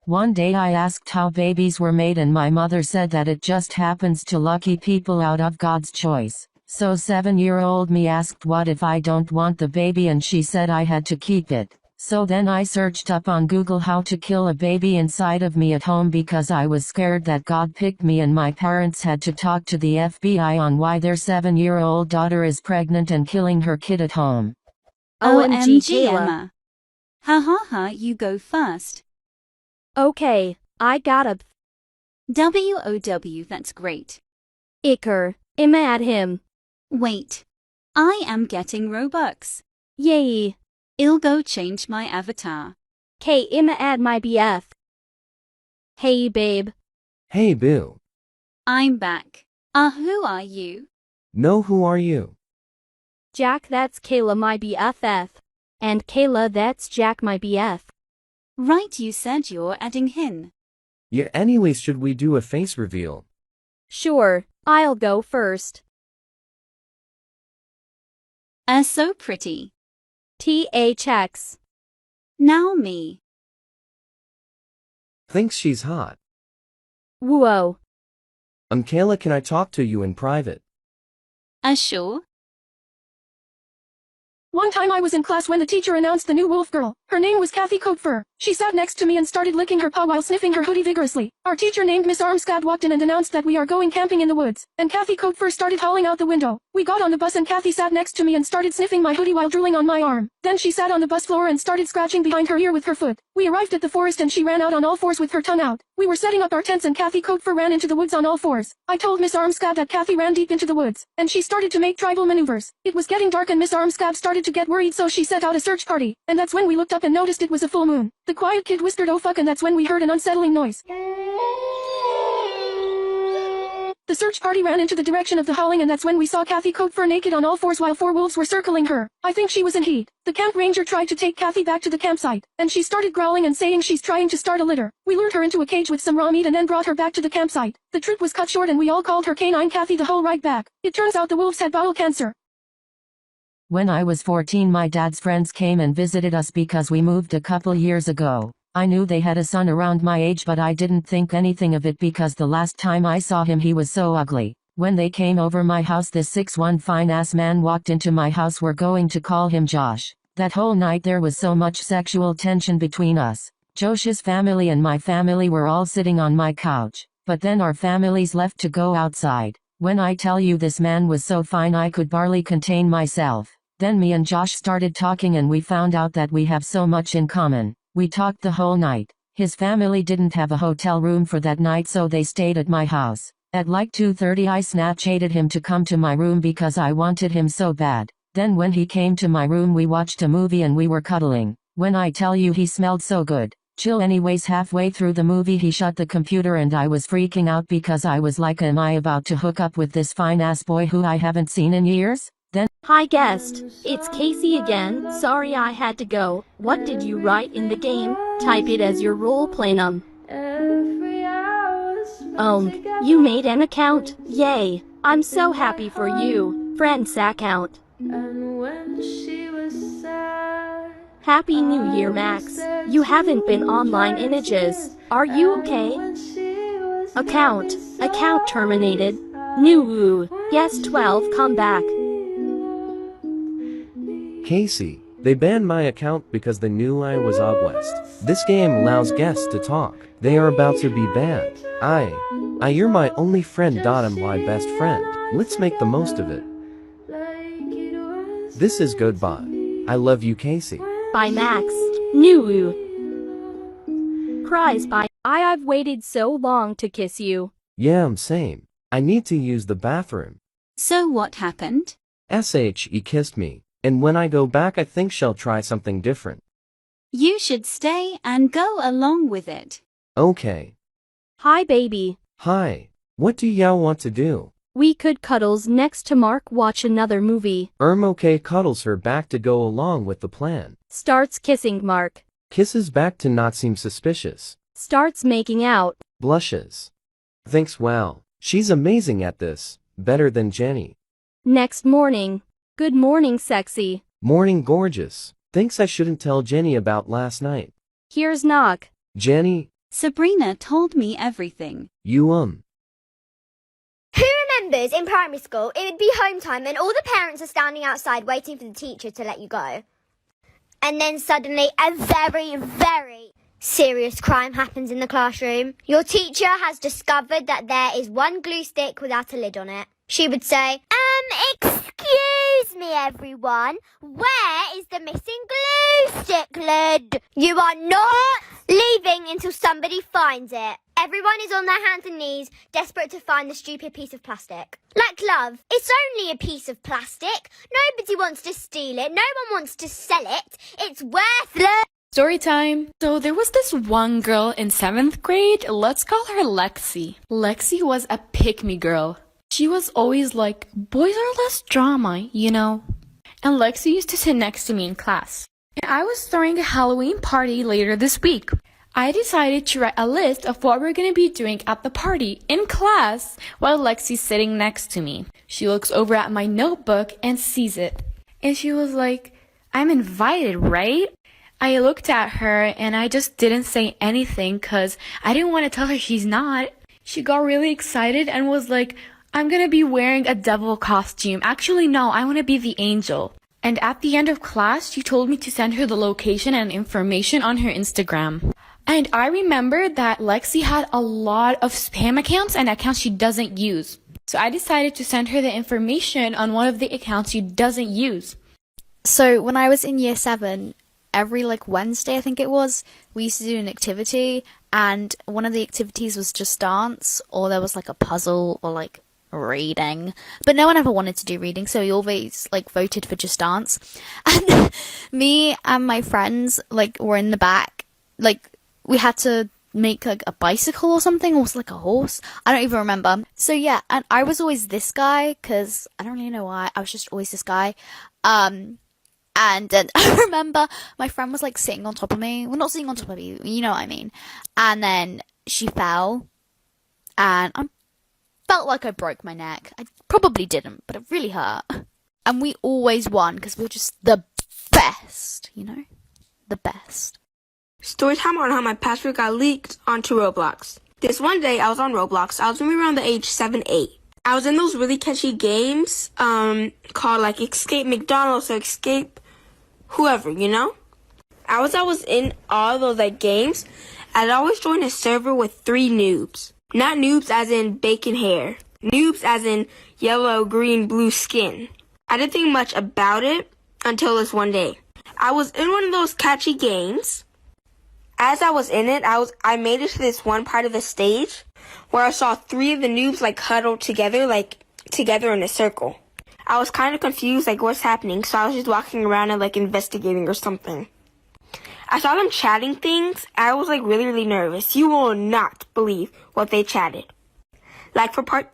One day I asked how babies were made and my mother said that it just happens to lucky people out of God's choice. So 7-year-old me asked what if I don't want the baby and she said I had to keep it. So then I searched up on Google how to kill a baby inside of me at home because I was scared that God picked me and my parents had to talk to the FBI on why their 7-year-old daughter is pregnant and killing her kid at home. OMG, Emma. Ha ha ha, you go first. Okay, I got a WOW, that's great. Icker, Emma at him. Wait. I am getting Robux. Yay. I'll go change my avatar. K Emma add my BF. Hey babe. Hey boo. I'm back. Who are you? No, who are you? Jack, that's Kayla my BFF. And Kayla, that's Jack my BF. Right, you said you're adding him. Yeah, anyways, should we do a face reveal? Sure, I'll go first. So pretty. THX. Now me. Thinks she's hot. Whoa. Kayla, can I talk to you in private? Sure. One time I was in class when the teacher announced the new wolf girl. Her name was Kathy Coatfur. She sat next to me and started licking her paw while sniffing her hoodie vigorously. Our teacher named Miss Armstead walked in and announced that we are going camping in the woods. And Kathy Coatfur started howling out the window. We got on the bus and Kathy sat next to me and started sniffing my hoodie while drooling on my arm. Then she sat on the bus floor and started scratching behind her ear with her foot. We arrived at the forest and she ran out on all fours with her tongue out. We were setting up our tents and Kathy Coatfur ran into the woods on all fours. I told Miss Armstead that Kathy ran deep into the woods. And she started to make tribal maneuvers. It was getting dark and Miss Armstead started to get worried, so she set out a search party. And that's when we looked up and noticed it was a full moon. The quiet kid whispered, "Oh fuck," and that's when we heard an unsettling noise. The search party ran into the direction of the howling and that's when we saw Kathy Coatfur naked on all fours while 4 wolves were circling her. I think she was in heat. The camp ranger tried to take Kathy back to the campsite, and she started growling and saying she's trying to start a litter. We lured her into a cage with some raw meat and then brought her back to the campsite. The trip was cut short and we all called her Canine Kathy the whole ride back. It turns out the wolves had bowel cancer. When I was 14, my dad's friends came and visited us because we moved a couple years ago. I knew they had a son around my age, but I didn't think anything of it because the last time I saw him he was so ugly. When they came over my house, this 6'1" fine-ass man walked into my house. We're going to call him Josh. That whole night there was so much sexual tension between us. Josh's family and my family were all sitting on my couch, but then our families left to go outside. When I tell you this man was so fine I could barely contain myself. Then me and Josh started talking and we found out that we have so much in common. We talked the whole night. His family didn't have a hotel room for that night, so they stayed at my house. At like 2:30 I Snapchated him to come to my room because I wanted him so bad. Then when he came to my room we watched a movie and we were cuddling. When I tell you he smelled so good. Chill. Anyways, halfway through the movie he shut the computer and I was freaking out because I was like, am I about to hook up with this fine ass boy who I haven't seen in years? Then Hi guest, it's Casey again. Sorry I had to go. What did you write in the game? Type it as your roleplay num. You made an account. Yay. I'm so happy for you. Friends account. Happy New Year, Max. You haven't been online in ages. Are you okay? Account terminated. New. Yes, 12, come back. Casey, they banned my account because they knew I was out west. This game allows guests to talk. They are about to be banned. You're my only friend. I'm my best friend. Let's make the most of it. This is goodbye. I love you, Casey. Bye, Max. New. Cries bye. I've waited so long to kiss you. Yeah, I'm same. I need to use the bathroom. So what happened? He kissed me. And when I go back I think she'll try something different. You should stay and go along with it. Okay. Hi baby. Hi. What do y'all want to do? We could cuddles next to Mark watch another movie. Okay, cuddles her back to go along with the plan. Starts kissing Mark. Kisses back to not seem suspicious. Starts making out. Blushes. Thinks wow, she's amazing at this. Better than Jenny. Next morning. Good morning, sexy. Morning, gorgeous. Thinks I shouldn't tell Jenny about last night. Here's knock. Jenny. Sabrina told me everything. You, Who remembers in primary school it would be home time and all the parents are standing outside waiting for the teacher to let you go? And then suddenly a very, very serious crime happens in the classroom. Your teacher has discovered that there is one glue stick without a lid on it. She would say, excuse me everyone, where is the missing glue stick lid? You are not leaving until somebody finds it. Everyone is on their hands and knees, desperate to find the stupid piece of plastic. Like love, it's only a piece of plastic. Nobody wants to steal it. No one wants to sell it. It's worthless. Storytime. So there was this one girl in 7th grade. Let's call her Lexi. Lexi was a pick-me girl. She was always like, boys are less drama, you know. And Lexi used to sit next to me in class. And I was throwing a Halloween party later this week. I decided to write a list of what we're going to be doing at the party in class while Lexi's sitting next to me. She looks over at my notebook and sees it. And she was like, I'm invited, right? I looked at her and I just didn't say anything because I didn't want to tell her she's not. She got really excited and was like, I'm going to be wearing a devil costume. Actually, no, I want to be the angel. And at the end of class, she told me to send her the location and information on her Instagram. And I remembered that Lexi had a lot of spam accounts and accounts she doesn't use. So I decided to send her the information on one of the accounts she doesn't use. So when I was in year 7, every Wednesday, I think it was, we used to do an activity, and one of the activities was just dance, or there was a puzzle or reading. But no one ever wanted to do reading, so we always voted for just dance. And me and my friends were in the back, we had to make a bicycle or something, or was it a horse? I don't even remember. So yeah, and I was always this guy, because I don't really know why, I was just always this guy. And then I remember my friend was sitting on top of me. Well, not sitting on top of you, you know what I mean. And then she fell, and I felt like I broke my neck. I probably didn't, but it really hurt. And we always won because we were just the best, you know? The best. Storytime on how my password got leaked onto Roblox. This one day I was on Roblox. I was maybe around the age 7, 8. I was in those really catchy games called Escape McDonald's or Escape whoever, you know? I was in all those games. I'd always join a server with 3 noobs. Not noobs as in bacon hair. Noobs as in yellow, green, blue skin. I didn't think much about it until this one day. I was in one of those catchy games. As I was in it, I made it to this one part of the stage where I saw 3 of the noobs huddled together, together in a circle. I was kind of confused, what's happening, so I was just walking around and investigating or something. I saw them chatting things. I was really, really nervous. You will not believe what they chatted. For part